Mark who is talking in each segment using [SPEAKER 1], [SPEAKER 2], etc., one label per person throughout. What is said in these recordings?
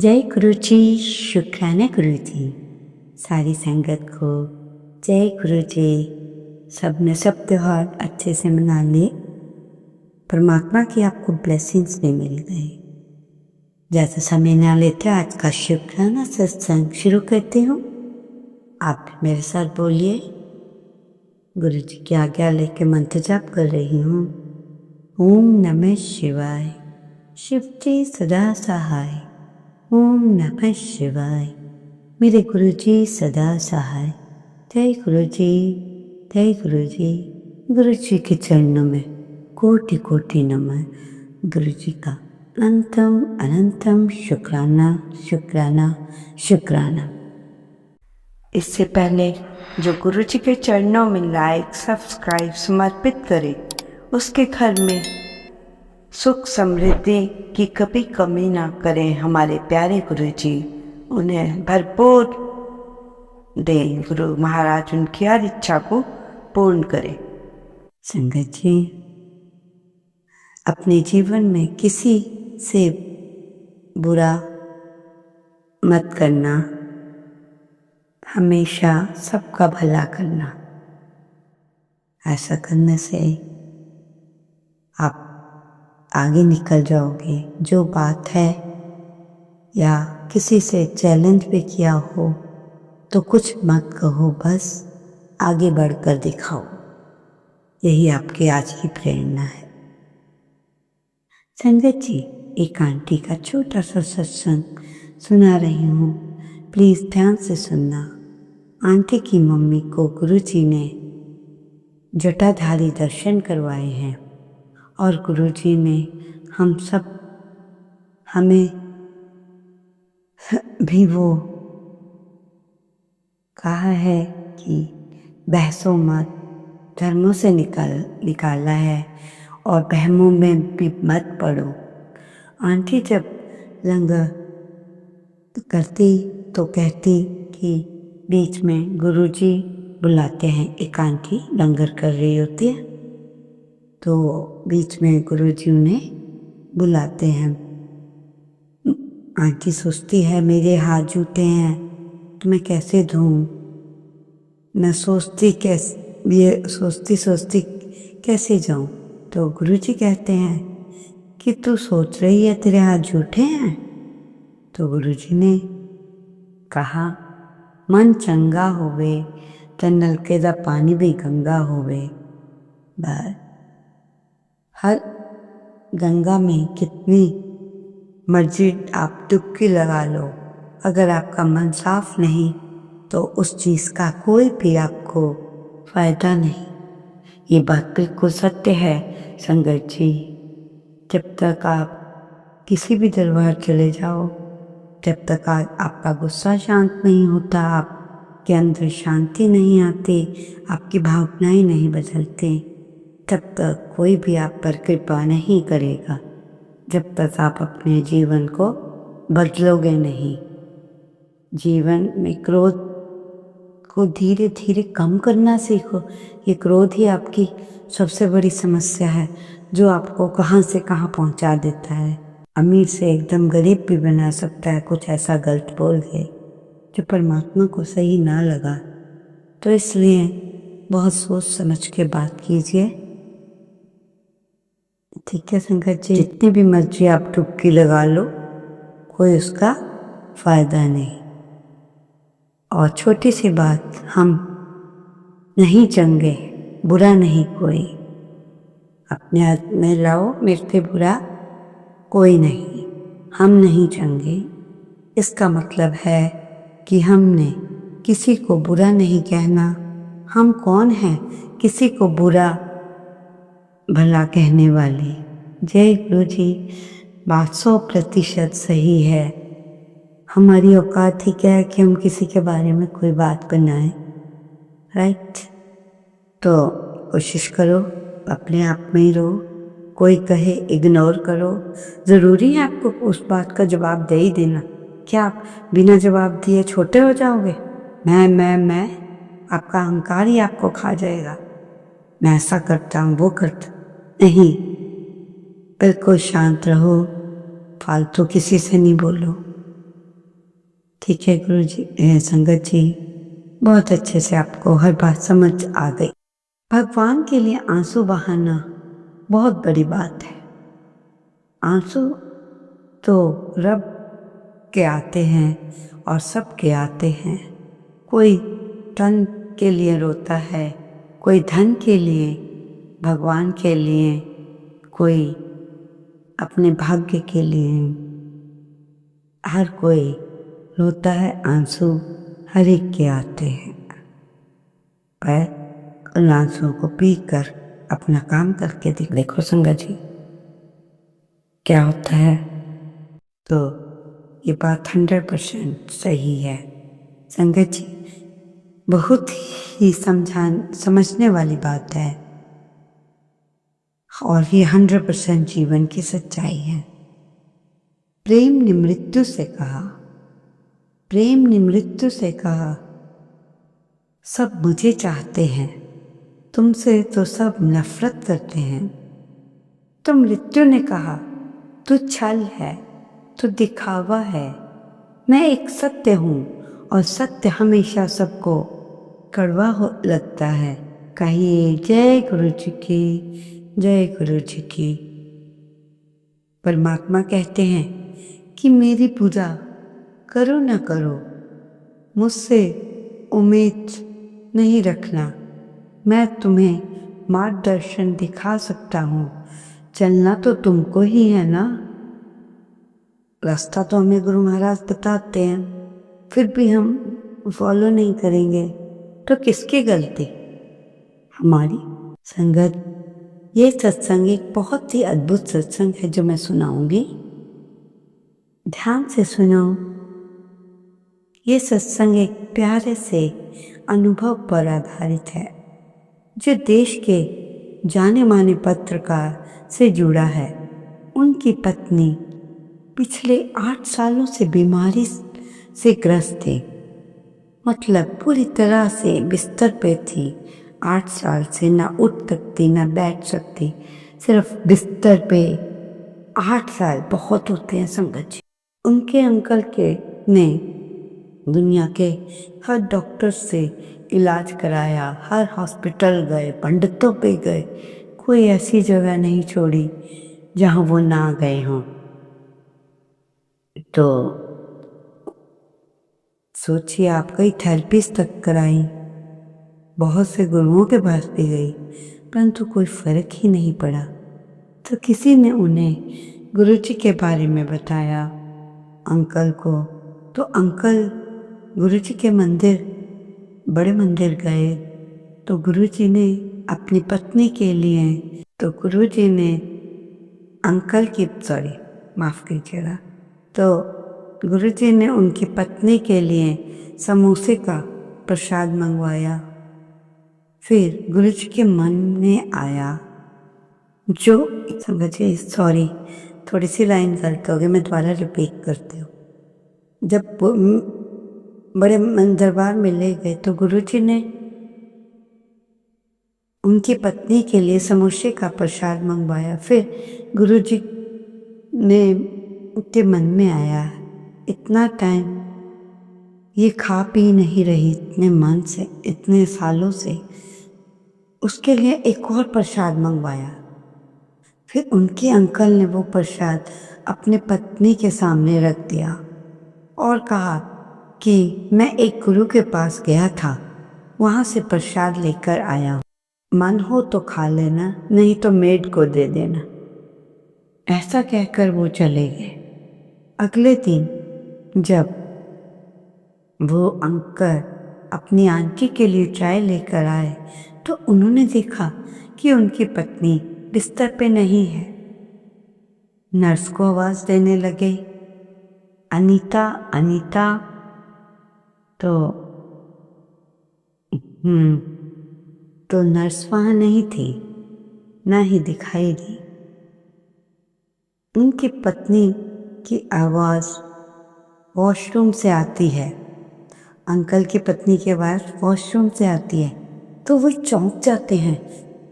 [SPEAKER 1] जय गुरु जी, शुक्राना गुरु जी। सारी संगत को जय गुरु जी। सबने सब त्योहार अच्छे से मना लिए। परमात्मा की आपको ब्लेसिंग्स भी मिल गए। ज़्यादा समय ना लेते आज का शुक्राना सत्संग शुरू करती हूँ। आप भी मेरे साथ बोलिए। गुरु जी की आज्ञा लेके मंत्र जाप कर रही हूँ। ओम नमः शिवाय, शिव जी सदा सहाय। ओम नमः शिवाय, मेरे गुरु जी सदा सहाय। जय गुरु जी, जय गुरु जी। गुरु जी के चरणों में कोटि कोटि नमन। गुरु जी का अनंतम अनंतम शुक्राना शुक्राना शुक्राना।
[SPEAKER 2] इससे पहले जो गुरु जी के चरणों में लाइक सब्सक्राइब समर्पित करे, उसके घर में सुख समृद्धि की कभी कमी ना करें। हमारे प्यारे गुरु जी उन्हें भरपूर दें। गुरु महाराज उनकी हर इच्छा को पूर्ण करें।
[SPEAKER 1] संगत जी, अपने जीवन में किसी से बुरा मत करना, हमेशा सबका भला करना। ऐसा करने से आप आगे निकल जाओगे। जो बात है या किसी से चैलेंज भी किया हो तो कुछ मत कहो, बस आगे बढ़कर दिखाओ। यही आपकी आज की प्रेरणा है। संगत जी, एक आंटी का छोटा सा सत्संग सुना रही हूँ, प्लीज ध्यान से सुनना। आंटी की मम्मी को गुरुजी ने जटाधारी दर्शन करवाए हैं और गुरुजी ने हमें भी वो कहा है कि बहसों मत, धर्मों से निकाला है और बहमों में भी मत पड़ो। आंटी जब लंगर करती तो कहती कि बीच में गुरुजी बुलाते हैं। एक आंटी लंगर कर रही होती है तो बीच में गुरुजी उन्हें बुलाते हैं। आंटी सोचती है मेरे हाथ जूठे हैं तो मैं कैसे धोऊं। मैं सोचती कैसे जाऊं। तो गुरुजी कहते हैं कि तू सोच रही है तेरे हाथ जूठे हैं। तो गुरुजी ने कहा मन चंगा होवे तो नलके दा पानी भी गंगा होवे। बस हर गंगा में कितनी मर्जी आप डुबकी लगा लो, अगर आपका मन साफ नहीं तो उस चीज का कोई भी आपको फायदा नहीं। ये बात बिल्कुल सत्य है संगत जी। जब तक आप किसी भी दरबार चले जाओ, जब तक आपका गुस्सा शांत नहीं होता, आपके अंदर शांति नहीं आती, आपकी भावनाएं नहीं बदलती, तब तक कोई भी आप पर कृपा नहीं करेगा। जब तक आप अपने जीवन को बदलोगे नहीं। जीवन में क्रोध को धीरे धीरे कम करना सीखो। ये क्रोध ही आपकी सबसे बड़ी समस्या है, जो आपको कहाँ से कहाँ पहुँचा देता है। अमीर से एकदम गरीब भी बना सकता है कुछ ऐसा गलत बोल के जो परमात्मा को सही ना लगा। तो इसलिए बहुत सोच समझ के बात कीजिए, ठीक है संगत जी। जितनी भी मर्जी आप डुबकी लगा लो, कोई उसका फायदा नहीं। और छोटी सी बात, हम नहीं चंगे, बुरा नहीं कोई। अपने हाथ में लाओ, मेरे से बुरा कोई नहीं। हम नहीं चंगे, इसका मतलब है कि हमने किसी को बुरा नहीं कहना। हम कौन हैं किसी को बुरा भला कहने वाले। जय गुरु जी, बात 100% सही है। हमारी औकात ही क्या है कि हम किसी के बारे में कोई बात बनाएं, राइट। तो कोशिश करो अपने आप में ही रहो। कोई कहे इग्नोर करो। ज़रूरी है आपको उस बात का जवाब दे ही देना? क्या आप बिना जवाब दिए छोटे हो जाओगे? मैं आपका अहंकार ही आपको खा जाएगा। मैं ऐसा करता हूँ, वो करता नहीं। बिल्कुल शांत रहो, फालतू किसी से नहीं बोलो। ठीक है गुरुजी, संगत जी, बहुत अच्छे से आपको हर बात समझ आ गई। भगवान के लिए आंसू बहाना बहुत बड़ी बात है। आंसू तो रब के आते हैं और सब के आते हैं। कोई तन के लिए रोता है, कोई धन के लिए, भगवान के लिए, कोई अपने भाग्य के लिए। हर कोई रोता है, आंसू हर एक के आते हैं। पर उन आंसुओं को पी कर अपना काम करके देखो संगत जी, क्या होता है। तो ये बात 100% सही है संगत जी, बहुत ही समझने वाली बात है और ये 100% जीवन की सच्चाई है। प्रेम ने मृत्यु से कहा, प्रेम ने मृत्यु से कहा, सब मुझे चाहते हैं, तुमसे तो सब नफरत करते हैं। तो मृत्यु ने कहा, तू छल है, तू दिखावा है, मैं एक सत्य हूँ और सत्य हमेशा सबको कड़वा लगता है। कहिए जय गुरु जी की, जय गुरु जी की। परमात्मा कहते हैं कि मेरी पूजा करो ना करो, मुझसे उम्मीद नहीं रखना, मैं तुम्हें मार्गदर्शन दिखा सकता हूँ, चलना तो तुमको ही है ना। रास्ता तो हमें गुरु महाराज बताते हैं, फिर भी हम फॉलो नहीं करेंगे तो किसकी गलती, हमारी। संगत, ये सत्संग एक बहुत ही अद्भुत सत्संग है जो मैं सुनाऊंगी, ध्यान से सुनो। ये सत्संग एक प्यारे से अनुभव पर आधारित है जो देश के जाने माने पत्रकार से जुड़ा है। उनकी पत्नी पिछले 8 सालों से बीमारी से ग्रस्त थी, मतलब पूरी तरह से बिस्तर पे थी। 8 साल से ना उठ सकती ना बैठ सकती, सिर्फ बिस्तर पे। 8 साल बहुत होते हैं संगत जी। उनके अंकल के ने दुनिया के हर डॉक्टर से इलाज कराया, हर हॉस्पिटल गए, पंडितों पे गए, कोई ऐसी जगह नहीं छोड़ी जहाँ वो ना गए हों। तो सोचिए, आप कई थेरेपिस्ट तक कराई, बहुत से गुरुओं के पास भी गई, परंतु कोई फर्क ही नहीं पड़ा। तो किसी ने उन्हें गुरुजी के बारे में बताया अंकल को। तो अंकल गुरुजी के मंदिर, बड़े मंदिर गए। तो गुरुजी ने अपनी पत्नी के लिए, तो गुरुजी ने अंकल की, माफ़ कीजिएगा, तो गुरुजी ने उनकी पत्नी के लिए समोसे का प्रसाद मंगवाया। फिर गुरुजी के मन में आया, जो समझिए, सॉरी थोड़ी सी लाइन गलत हो गई, मैं दोबारा रिपीट करती हूँ। जब बड़े दरबार में ले गए तो गुरुजी ने उनकी पत्नी के लिए समोसे का प्रसाद मंगवाया। फिर गुरुजी ने उनके मन में आया, इतना टाइम ये खा पी नहीं रही, इतने मन से, इतने सालों से, उसके लिए एक और प्रसाद मंगवाया। फिर उनके अंकल ने वो प्रसाद अपने पत्नी के सामने रख दिया और कहा कि मैं एक गुरु के पास गया था, वहाँ से प्रसाद लेकर आया हूँ, मन हो तो खा लेना, नहीं तो मेड को दे देना। ऐसा कहकर वो चले गए। अगले दिन जब वो अंकल अपनी आंटी के लिए चाय लेकर आए तो उन्होंने देखा कि उनकी पत्नी बिस्तर पे नहीं है। नर्स को आवाज़ देने लगे, अनीता अनीता। तो नर्स वहाँ नहीं थी, ना ही दिखाई दी। उनकी पत्नी की आवाज़ वॉशरूम से आती है, अंकल की पत्नी की आवाज़ वॉशरूम से आती है। तो वो चौंक जाते हैं,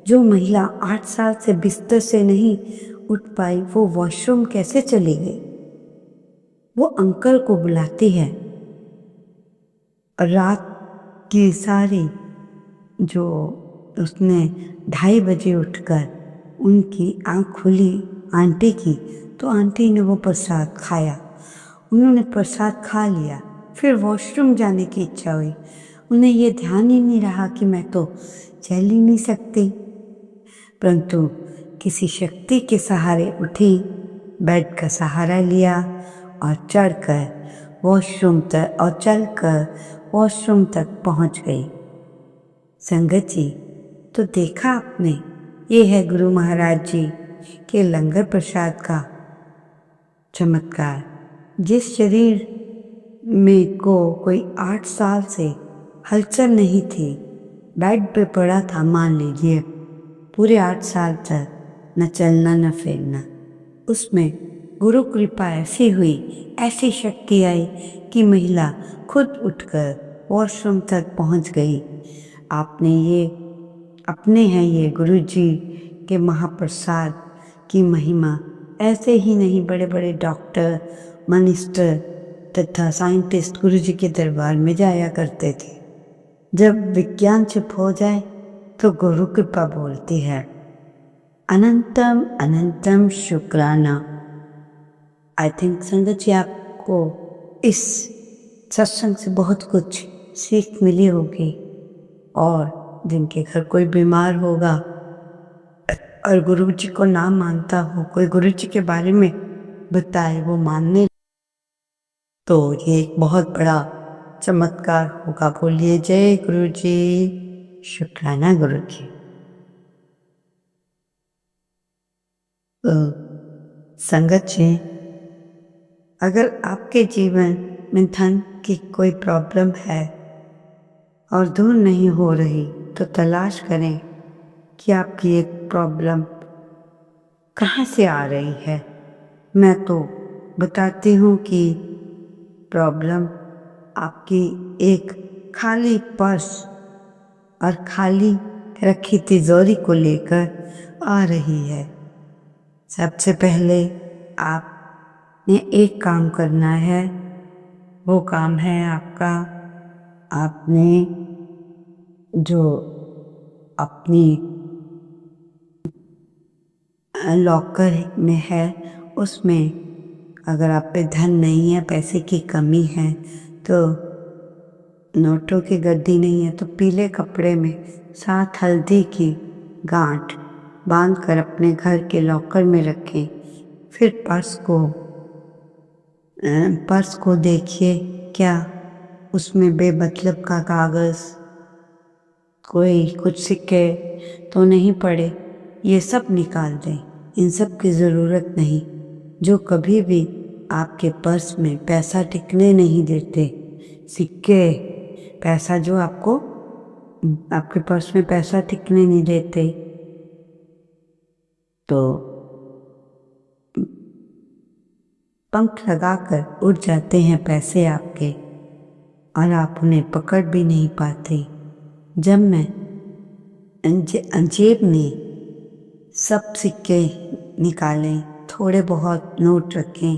[SPEAKER 1] जो महिला 8 साल से बिस्तर से नहीं उठ पाई, वो वॉशरूम कैसे चली गई। वो अंकल को बुलाती है और रात की सारी जो उसने 2:30 बजे उठकर उनकी आँख खुली आंटी की, तो आंटी ने वो प्रसाद खाया। उन्होंने प्रसाद खा लिया, फिर वॉशरूम जाने की इच्छा हुई। उन्हें ये ध्यान ही नहीं रहा कि मैं तो चल ही नहीं सकती, परंतु किसी शक्ति के सहारे उठी, बेड का सहारा लिया और चलकर वॉशरूम तक पहुंच गई। संगत जी, तो देखा आपने, ये है गुरु महाराज जी के लंगर प्रसाद का चमत्कार। जिस शरीर में को कोई 8 साल से हलचल नहीं थी, बेड पे पड़ा था, मान लीजिए पूरे 8 साल तक, न चलना न फिरना, उसमें गुरु कृपा ऐसी हुई, ऐसी शक्ति आई कि महिला खुद उठकर वॉशरूम तक पहुंच गई। अपने हैं ये गुरु जी के महाप्रसाद की महिमा। ऐसे ही नहीं, बड़े बड़े डॉक्टर, मिनिस्टर तथा साइंटिस्ट गुरु जी के दरबार में जाया करते थे। जब विज्ञान चुप हो जाए तो गुरु कृपा बोलती है, अनंतम अनंतम शुक्राना। आई थिंक संगत जी, आपको इस सत्संग से बहुत कुछ सीख मिली होगी, और जिनके घर कोई बीमार होगा और गुरु जी को ना मानता हो, कोई गुरु जी के बारे में बताए वो मानने, तो ये एक बहुत बड़ा चमत्कार होगा। बोलिए जय गुरु जी, शुक्राना गुरु जी। संगत जी, अगर आपके जीवन में धन की कोई प्रॉब्लम है और दूर नहीं हो रही, तो तलाश करें कि आपकी एक प्रॉब्लम कहाँ से आ रही है। मैं तो बताती हूँ कि प्रॉब्लम आपकी एक खाली पर्स और खाली रखी तिजोरी को लेकर आ रही है। सबसे पहले आपने एक काम करना है, वो काम है आपने जो अपनी लॉकर में है, उसमें अगर आप पे धन नहीं है, पैसे की कमी है, तो नोटों की गड्डी नहीं है, तो पीले कपड़े में 7 हल्दी की गांठ बांधकर अपने घर के लॉकर में रखें। फिर पर्स को देखिए, क्या उसमें बेमतलब का कागज़, कोई कुछ सिक्के तो नहीं पड़े। ये सब निकाल दें, इन सब की ज़रूरत नहीं, जो कभी भी आपके पर्स में पैसा टिकने नहीं देते। सिक्के, पैसा जो आपके पर्स में पैसा टिकने नहीं देते, तो पंख लगाकर उड़ जाते हैं पैसे आपके, और आप उन्हें पकड़ भी नहीं पाते। जब मैं जेब में सब सिक्के निकालें, थोड़े बहुत नोट रखें,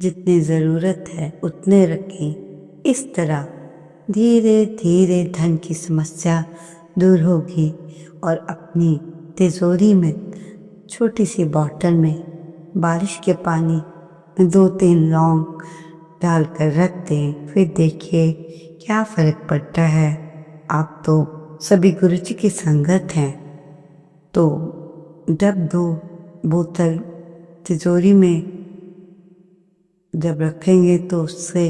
[SPEAKER 1] जितनी ज़रूरत है उतने रखें। इस तरह धीरे धीरे धन की समस्या दूर होगी, और अपनी तिजोरी में छोटी सी बॉटल में बारिश के पानी में 2-3 लौंग डालकर रख दें। फिर देखिए क्या फ़र्क पड़ता है। आप तो सभी गुरु जी की संगत हैं, तो जब 2 बोतल तिजोरी में जब रखेंगे तो उससे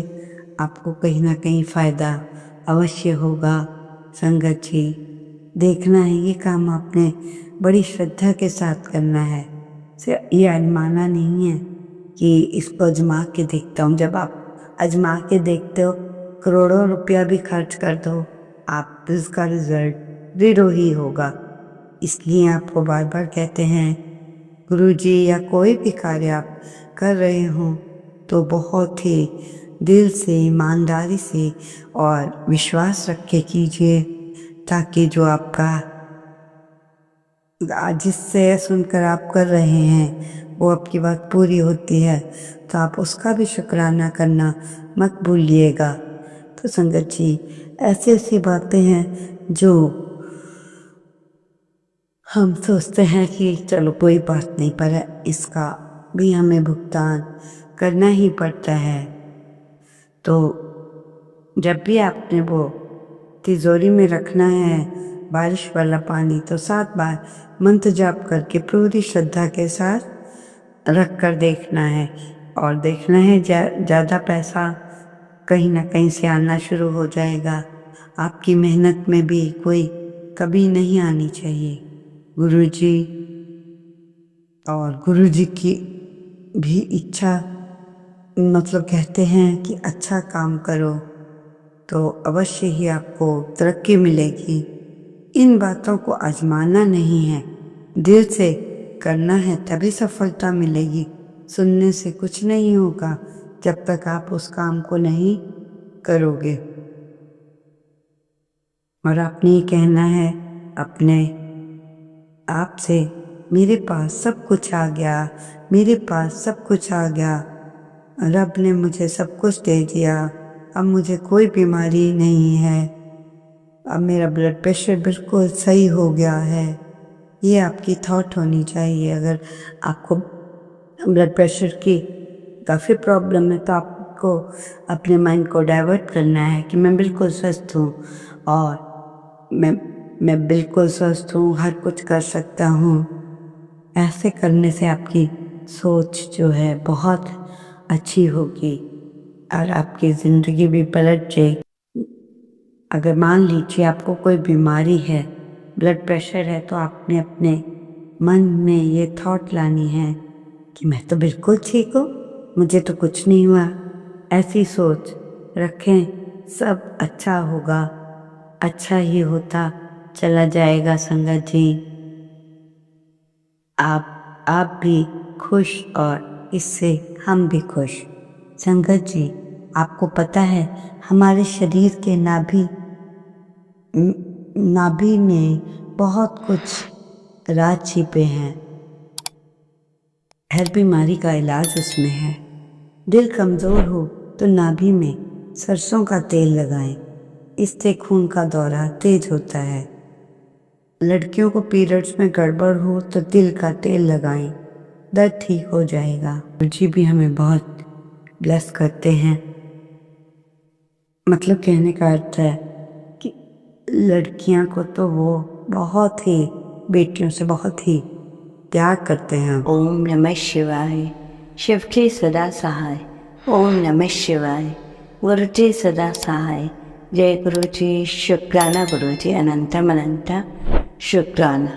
[SPEAKER 1] आपको कहीं ना कहीं फ़ायदा अवश्य होगा। संगत जी, देखना है, ये काम आपने बड़ी श्रद्धा के साथ करना है। ये अनमाना नहीं है कि इसको आजमा के देखता हूँ। जब आप आजमा के देखते हो, करोड़ों रुपया भी खर्च कर दो, आप इसका रिजल्ट 0 ही होगा। इसलिए आपको बार बार कहते हैं, गुरु जी या कोई भी कार्य आप कर रहे हों तो बहुत ही दिल से, ईमानदारी से और विश्वास रख के कीजिए, ताकि जो आपका जिससे सुनकर आप कर रहे हैं वो आपकी बात पूरी होती है, तो आप उसका भी शुक्राना करना मत भूलिएगा। तो संगत जी ऐसी ऐसी बातें हैं जो हम सोचते हैं कि चलो कोई बात नहीं, पर इसका भी हमें भुगतान करना ही पड़ता है। तो जब भी आपने वो तिजोरी में रखना है बारिश वाला पानी, तो 7 बार मंत्र जाप करके पूरी श्रद्धा के साथ रख कर देखना है। और देखना है ज़्यादा पैसा कहीं ना कहीं से आना शुरू हो जाएगा। आपकी मेहनत में भी कोई कमी नहीं आनी चाहिए। गुरुजी और गुरुजी की भी इच्छा, मतलब कहते हैं कि अच्छा काम करो तो अवश्य ही आपको तरक्की मिलेगी। इन बातों को आजमाना नहीं है, दिल से करना है, तभी सफलता मिलेगी। सुनने से कुछ नहीं होगा जब तक आप उस काम को नहीं करोगे। और आपने ये कहना है अपने आप से, मेरे पास सब कुछ आ गया, मेरे पास सब कुछ आ गया, रब ने मुझे सब कुछ दे दिया, अब मुझे कोई बीमारी नहीं है, अब मेरा ब्लड प्रेशर बिल्कुल सही हो गया है। ये आपकी थॉट होनी चाहिए। अगर आपको ब्लड प्रेशर की काफ़ी प्रॉब्लम है तो आपको अपने माइंड को डाइवर्ट करना है कि मैं बिल्कुल स्वस्थ हूँ और मैं बिल्कुल स्वस्थ हूँ, हर कुछ कर सकता हूँ। ऐसे करने से आपकी सोच जो है बहुत अच्छी होगी और आपकी ज़िंदगी भी पलट जाएगी। अगर मान लीजिए आपको कोई बीमारी है, ब्लड प्रेशर है, तो आपने अपने मन में ये थॉट लानी है कि मैं तो बिल्कुल ठीक हूँ, मुझे तो कुछ नहीं हुआ। ऐसी सोच रखें, सब अच्छा होगा, अच्छा ही होता चला जाएगा। संगत जी आप भी खुश और इससे हम भी खुश। संगत जी आपको पता है हमारे शरीर के नाभि में बहुत कुछ राज छिपे हैं। हर बीमारी का इलाज उसमें है। दिल कमज़ोर हो तो नाभि में सरसों का तेल लगाएं, इससे खून का दौरा तेज होता है। लड़कियों को पीरियड्स में गड़बड़ हो तो तिल का तेल लगाएं, दर्द ठीक हो जाएगा। गुरुजी भी हमें बहुत ब्लेस करते हैं। मतलब कहने का अर्थ है कि लड़कियां को तो वो बहुत ही बेटियों से बहुत ही प्यार करते हैं।
[SPEAKER 2] ओम नमः शिवाय। शिव जी सदा सहाय। ओम नमः शिवाय। गुरु जी सदा सहाय। जय गुरु जी। शुक्राना गुरु जी, अनंतम अनंत शुक्राना।